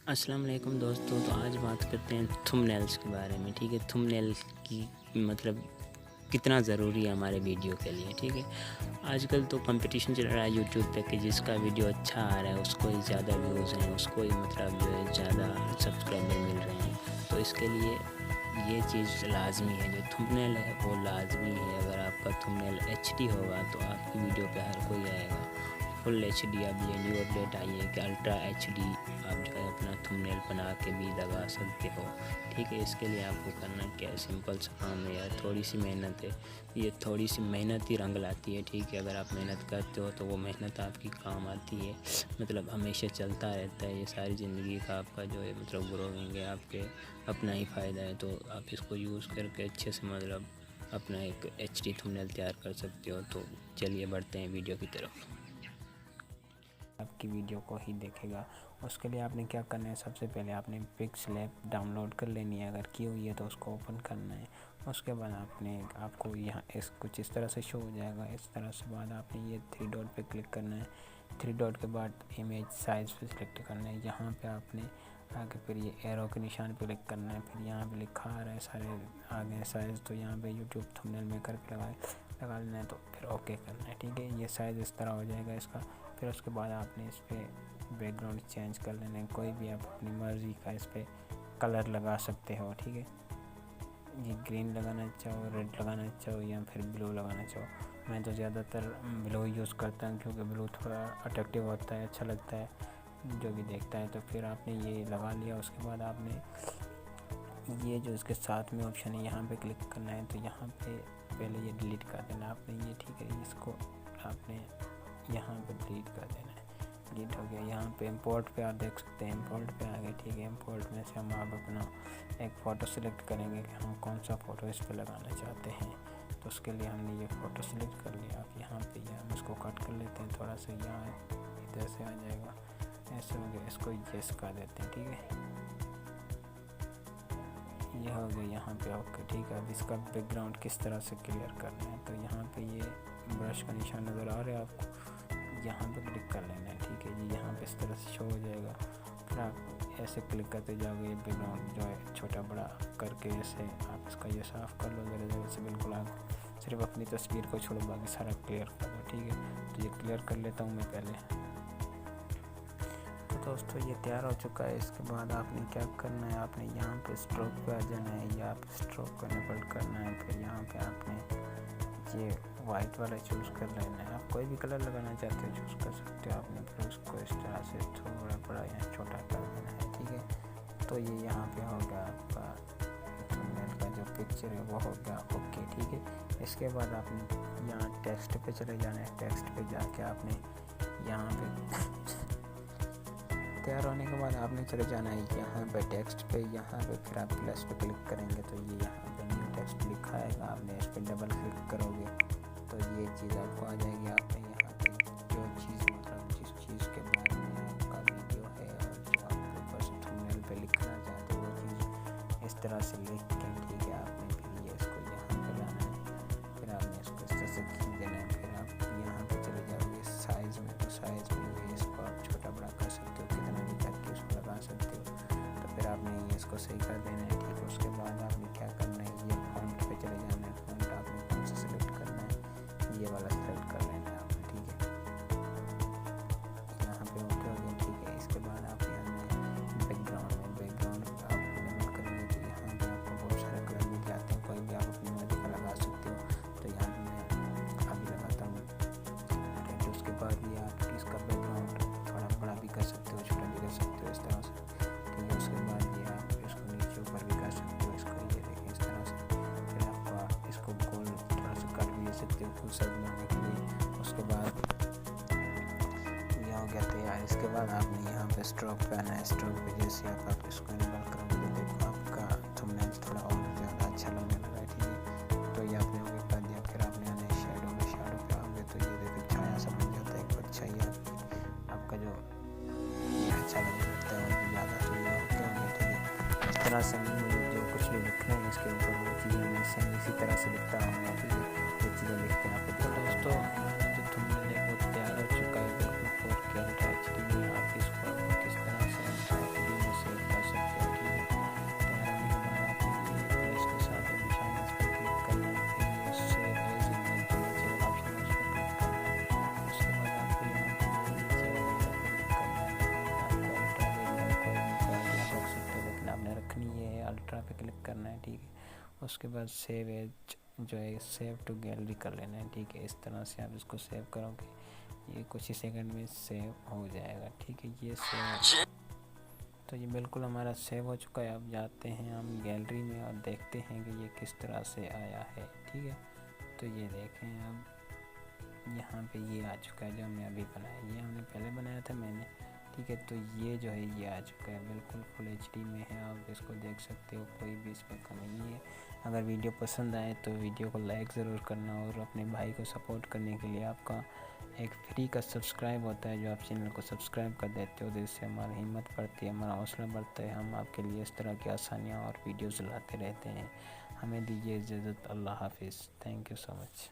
अस्सलाम वालेकुम दोस्तों। तो आज बात करते हैं थंबनेल्स के बारे में। ठीक है, थंबनेल की मतलब कितना ज़रूरी है हमारे वीडियो के लिए। ठीक है, आजकल तो कंपटीशन चल रहा है यूट्यूब पे कि जिसका वीडियो अच्छा आ रहा है उसको ही ज़्यादा व्यूज़ हैं, उसको ही मतलब जो है ज़्यादा सब्सक्राइबर मिल रहे हैं। तो इसके लिए ये चीज़ लाजमी है, जो थंबनेल है वो लाजमी है। अगर आपका थंबनेल एचडी होगा तो आपकी वीडियो पे हर कोई आएगा। फुल एचडी अब ये न्यू अपडेट आई है कि अल्ट्रा एचडी आप जो है अपना थंबनेल बना के भी लगा सकते हो। ठीक है, इसके लिए आपको करना क्या है, सिंपल सा काम है यार, थोड़ी सी मेहनत है। ये थोड़ी सी मेहनत ही रंग लाती है। ठीक है, अगर आप मेहनत करते हो तो वो मेहनत आपकी काम आती है, मतलब हमेशा चलता रहता है। ये सारी ज़िंदगी का आपका जो है मतलब ग्रोइंग है, आपके अपना ही फ़ायदा है। तो आप इसको यूज़ करके अच्छे से मतलब अपना एक एचडी थंबनेल तैयार कर सकते हो। तो चलिए बढ़ते हैं वीडियो की तरफ। आपकी वीडियो को ही देखेगा। उसके लिए आपने क्या करना है, सबसे पहले आपने पिक्सलैब डाउनलोड कर लेनी है। अगर की हुई है तो उसको ओपन करना है। उसके बाद आपको यहाँ कुछ इस तरह से शो हो जाएगा। इस तरह से बाद आपने ये 3 डॉट पे क्लिक करना है। 3 डॉट के बाद इमेज साइज़ पे सिलेक्ट करना है। यहाँ पे आपने आगे फिर ये एरो के निशान पे क्लिक करना है। फिर यहाँ पे लिखा आ रहा है सारे आगे साइज़, तो यहाँ पे यूट्यूब थंबनेल मेकर पे लगा लेना है। तो फिर ओके करना है। ठीक है, ये साइज़ इस तरह हो जाएगा इसका। फिर उसके बाद आपने इस पर बैकग्राउंड चेंज कर लेना है। कोई भी आप अपनी मर्ज़ी का इस पर कलर लगा सकते हो। ठीक है, ये ग्रीन लगाना चाहो, रेड लगाना चाहो या फिर ब्लू लगाना चाहो। मैं तो ज़्यादातर ब्लू यूज़ करता हूँ क्योंकि ब्लू थोड़ा अट्रैक्टिव होता है, अच्छा लगता है जो भी देखता है। तो फिर आपने ये लगा लिया। उसके बाद आपने ये जो इसके साथ में ऑप्शन है यहाँ पे क्लिक करना है। तो यहाँ पे पहले ये डिलीट कर देना आपने ये। ठीक है, इसको आपने यहाँ पे डिलीट कर देना है। डिलीट हो गया। यहाँ पे इंपोर्ट पे आप देख सकते हैं, इंपोर्ट पे आ गए। ठीक है, इंपोर्ट में से हम आप अपना एक फ़ोटो सेलेक्ट करेंगे कि हम कौन सा फ़ोटो इस पर लगाना चाहते हैं। तो उसके लिए हमने ये फ़ोटो सेलेक्ट कर लिया। आप यहाँ पे हम इसको कट कर लेते हैं थोड़ा सा, यहाँ इधर से आ जाएगा, ऐसे हो गया। इसको यस कर देते हैं। ठीक है, ये हो गया यहाँ पे ओके। ठीक है, अब इसका बैकग्राउंड किस तरह से क्लियर करना है, तो यहाँ पे ये ब्रश का निशान नज़र आ रहा है आपको, यहाँ पे क्लिक कर लेना है। ठीक है जी, यहाँ पे इस तरह से शो हो जाएगा। फिर आप ऐसे क्लिक करते जाओगे, ये बैकग्राउंड जो है छोटा बड़ा करके ऐसे आप इसका ये साफ़ कर लो ज़रा से। बिल्कुल आप सिर्फ अपनी तस्वीर को छोड़ो, बाकी सारा क्लियर कर दो। ठीक है, तो ये क्लियर कर लेता हूँ मैं पहले। तो दोस्तों ये तैयार हो चुका है। इसके बाद आपने क्या करना है, आपने यहाँ पे स्ट्रोक पे आ जाना है या आप स्ट्रोक को इनेबल करना है। फिर यहाँ पे आपने ये वाइट वाला चूज़ कर लेना है। आप कोई भी कलर लगाना चाहते हो चूज़ कर सकते हो आपने। फिर उसको इस तरह से थोड़ा बड़ा या छोटा कर देना है। ठीक है, तो ये यहाँ पे हो गया आपका थंबनेल का जो पिक्चर है वो हो गया ओके। ठीक है, इसके बाद आपने यहाँ टेक्स्ट पे चले जाना है। टेक्स्ट पे जाके आपने यहाँ पे तैयार होने के बाद आपने चले जाना है यहाँ पे टेक्स्ट पे। यहाँ पे फिर आप प्लस पे क्लिक करेंगे तो ये यहाँ पे न्यू टेक्स्ट लिखा आएगा। आपने इस पर डबल क्लिक करोगे तो ये चीज़ आपको आ जाएगी। आपने यहाँ पे जो चीज़ मतलब जिस चीज़ के बारे में आपका वीडियो है और जो आप बस थंबनेल पे लिखना चाहते हो वो चीज़ इस तरह से लिख के, ठीक है, आपने फिर ये इसको यहाँ पे लाना है। फिर आपने इसको इस तरह से खींच देना है। फिर आप यहाँ पे चले जाओगे साइज़ में, तो साइज़ में इसको आप छोटा बड़ा कर सकते हो, कितना भी करके उसको लगा सकते हो। तो फिर आपने ये इसको सही कर देना है। ठीक है, उसके बाद आपने क्या करना है, ये फॉन्ट पे चले जाना है। फॉन्ट आपने कौन सा सेलेक्ट करना है, ये वाला सेलेक्ट कर लेना है आपने। ठीक है, यहाँ पे ओके हो गया। ठीक है, इसके बाद आप यहाँ बैकग्राउंड आप इनेबल करेंगे तो यहाँ पे आपको बहुत सारे कलर मिल जाते हैं। कोई भी आप अपनी मर्जी का लगा सकते हो। तो यहाँ पे मैं अभी लगाता हूँ रेड। उसके बाद ये आप इसका बैकग्राउंड थोड़ा बड़ा भी कर सकते हो, छोटा भी कर सकते हो, इस तरह से। ठीक है, उसके बाद ये आप इसको नीचे ऊपर भी कर सकते हो, इसको ये देखें इस तरह से। फिर आप इसको गोल थोड़ा सा कर भी सकते हो फुल साइज बनाने के लिए। उसके बाद ये हो गया तैयार। इसके बाद आपने यहाँ पे स्ट्रोक पे आना है। स्ट्रोक पे जैसे आप इसको इनेबल करोगे तो देखो आपका थंबनेल थोड़ा और ज़्यादा अच्छा लगने लगा है। ठीक है, तो ये आपने ओके कर दिया। फिर आपने आना है शेडो पे आओगे तो ये देखो छाया सा बन जाता है। एक अच्छा ही आपका जो ये अच्छा लगने लगता है और भी ज़्यादा। तो ये ओके हो गया। ठीक है, इस तरह से मुझे जो कुछ भी लिखना है इसके ऊपर वो चीज़ें मैं सेम इसी तरह से लिखता हूँ। ठीक है, ये चीज़ें लिखते हैं आपको। तो दोस्तों हमारा जो थंबनेल है वो तैयार हो चुका है बिल्कुल 4K अल्ट्रा HD में। आप इसको किस तरह से अल्ट्रा HD में करना है, ठीक है। उसके बाद सेव एज जो है सेव टू गैलरी कर लेना है, ठीक है। इस तरह से आप इसको सेव करोगे, ये कुछ ही सेकंड में सेव हो जाएगा, ठीक है। ये सेव, तो ये बिल्कुल हमारा सेव हो चुका है। अब जाते हैं हम गैलरी में और देखते हैं कि ये किस तरह से आया है, ठीक है। तो ये देखें, अब यहाँ पे ये आ चुका है जो हमने अभी बनाया, ये हमने पहले बनाया था मैंने, ठीक है। तो ये जो है ये आ चुका है, बिल्कुल फुल HD में है, आप इसको देख सकते हो, कोई भी इसमें कमी नहीं है। अगर वीडियो पसंद आए तो वीडियो को लाइक ज़रूर करना, और अपने भाई को सपोर्ट करने के लिए आपका एक फ्री का सब्सक्राइब होता है, जो आप चैनल को सब्सक्राइब कर देते हो, तो इससे हमारी हिम्मत बढ़ती है, हमारा हौसला बढ़ता है। हम आपके लिए इस तरह की आसानियाँ और वीडियोज़ लाते रहते हैं। हमें दीजिए इजाज़त। अल्लाह हाफिज़। Thank you so much.